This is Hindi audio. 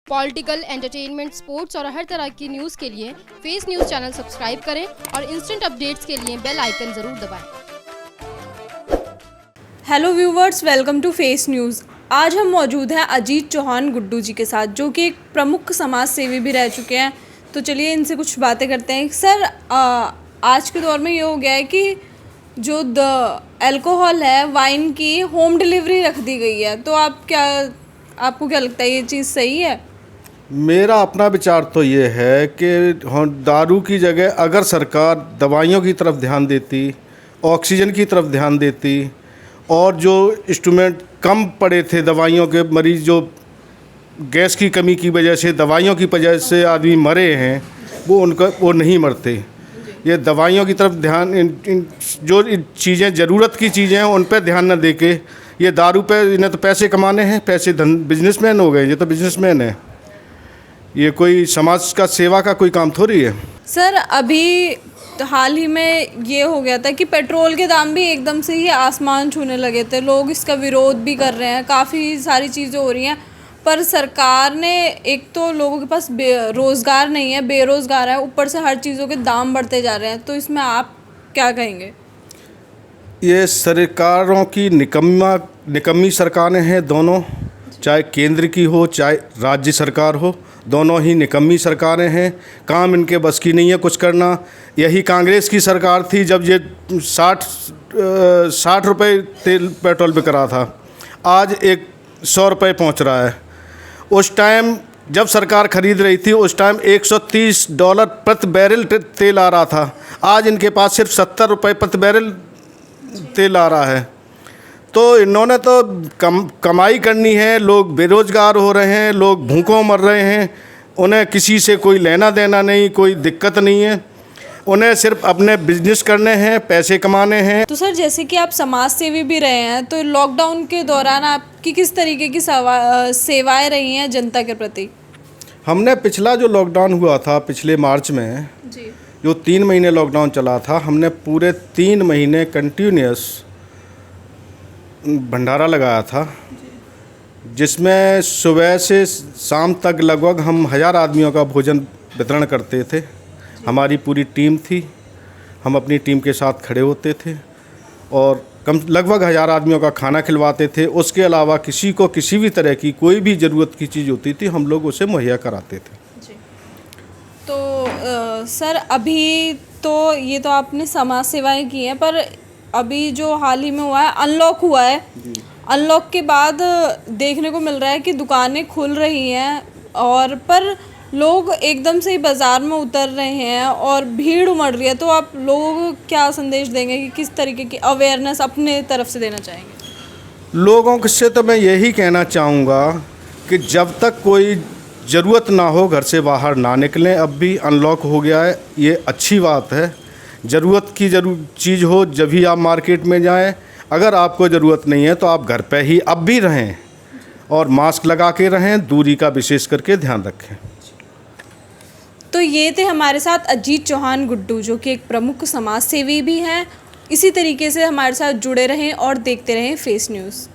पॉलिटिकल, एंटरटेनमेंट, स्पोर्ट्स और हर तरह की न्यूज़ के लिए फेस न्यूज़ चैनल सब्सक्राइब करें और इंस्टेंट अपडेट्स के लिए बेल आइकन ज़रूर दबाएं। Hello viewers, welcome to face news. आज हम मौजूद हैं अजीत चौहान गुड्डू जी के साथ, जो कि एक प्रमुख समाज सेवी भी रह चुके हैं। तो चलिए इनसे कुछ बातें करते हैं। सर, आज के दौर में ये हो गया है कि जो अल्कोहल है, वाइन की होम डिलीवरी रख दी गई है। तो आपको क्या लगता है, ये चीज़ सही है? मेरा अपना विचार तो ये है कि दारू की जगह अगर सरकार दवाइयों की तरफ ध्यान देती, ऑक्सीजन की तरफ ध्यान देती, और जो इंस्ट्रूमेंट कम पड़े थे दवाइयों के, मरीज़ जो गैस की कमी की वजह से, दवाइयों की वजह से आदमी मरे हैं, वो नहीं मरते। ये दवाइयों की तरफ ध्यान, जो चीज़ें ज़रूरत की चीज़ें हैं उन पर ध्यान न दे के ये दारू पे, इन्हें तो पैसे कमाने हैं, बिजनेसमैन हो गए, ये तो बिजनेसमैन है। ये कोई समाज का सेवा का कोई काम थोड़ी है। सर, अभी हाल ही में ये हो गया था कि पेट्रोल के दाम भी एकदम से ही आसमान छूने लगे थे। लोग इसका विरोध भी कर रहे हैं, काफ़ी सारी चीज़ें हो रही हैं, पर सरकार ने, एक तो लोगों के पास रोज़गार नहीं है, बेरोज़गार है, ऊपर से हर चीज़ों के दाम बढ़ते जा रहे हैं। तो इसमें आप क्या कहेंगे? ये सरकारों की निकम्मी सरकारें हैं दोनों, चाहे केंद्र की हो चाहे राज्य सरकार हो, दोनों ही निकम्मी सरकारें हैं। काम इनके बस की नहीं है कुछ करना। यही कांग्रेस की सरकार थी जब ये 60 रुपये तेल पेट्रोल बिक रहा था, आज 100 रुपये पहुँच रहा है। उस टाइम जब सरकार खरीद रही थी, उस टाइम $130 प्रति बैरल तेल आ रहा था। आज इनके पास सिर्फ 70 रुपये प्रति बैरल तेल आ रहा है। तो इन्होंने तो कमाई करनी है, लोग बेरोज़गार हो रहे हैं, लोग भूखों मर रहे हैं, उन्हें किसी से कोई लेना देना नहीं, कोई दिक्कत नहीं है, उन्हें सिर्फ अपने बिजनेस करने हैं, पैसे कमाने हैं। तो सर, जैसे कि आप समाज सेवी भी रहे हैं, तो लॉकडाउन के दौरान आपकी किस तरीके की सेवाएं रही हैं जनता के प्रति? हमने पिछला जो लॉकडाउन हुआ था पिछले मार्च में जी, जो 3 महीने लॉकडाउन चला था, हमने पूरे 3 महीने कंटिन्यूस भंडारा लगाया था, जिसमें सुबह से शाम तक लगभग हम 1000 आदमियों का भोजन वितरण करते थे। हमारी पूरी टीम थी, हम अपनी टीम के साथ खड़े होते थे और लगभग 1000 आदमियों का खाना खिलवाते थे। उसके अलावा किसी को किसी भी तरह की कोई भी ज़रूरत की चीज़ होती थी, हम लोग उसे मुहैया कराते थे। जी। तो सर, अभी तो ये तो आपने समाज सेवाएं की हैं, पर अभी जो हाल ही में हुआ है, अनलॉक हुआ है, अनलॉक के बाद देखने को मिल रहा है कि दुकानें खुल रही हैं, और पर लोग एकदम से ही बाज़ार में उतर रहे हैं और भीड़ उमड़ रही है। तो आप लोगों को क्या संदेश देंगे कि किस तरीके की अवेयरनेस अपने तरफ से देना चाहेंगे? लोगों से तो मैं यही कहना चाहूँगा कि जब तक कोई ज़रूरत ना हो घर से बाहर ना निकलें। अब भी अनलॉक हो गया है, ये अच्छी बात है। ज़रूरत की चीज़ हो जब भी आप मार्केट में जाएं। अगर आपको ज़रूरत नहीं है तो आप घर पे ही अब भी रहें और मास्क लगा के रहें, दूरी का विशेष करके ध्यान रखें। तो ये थे हमारे साथ अजीत चौहान गुड्डू, जो कि एक प्रमुख समाज सेवी भी हैं। इसी तरीके से हमारे साथ जुड़े रहें और देखते रहें फेस न्यूज़।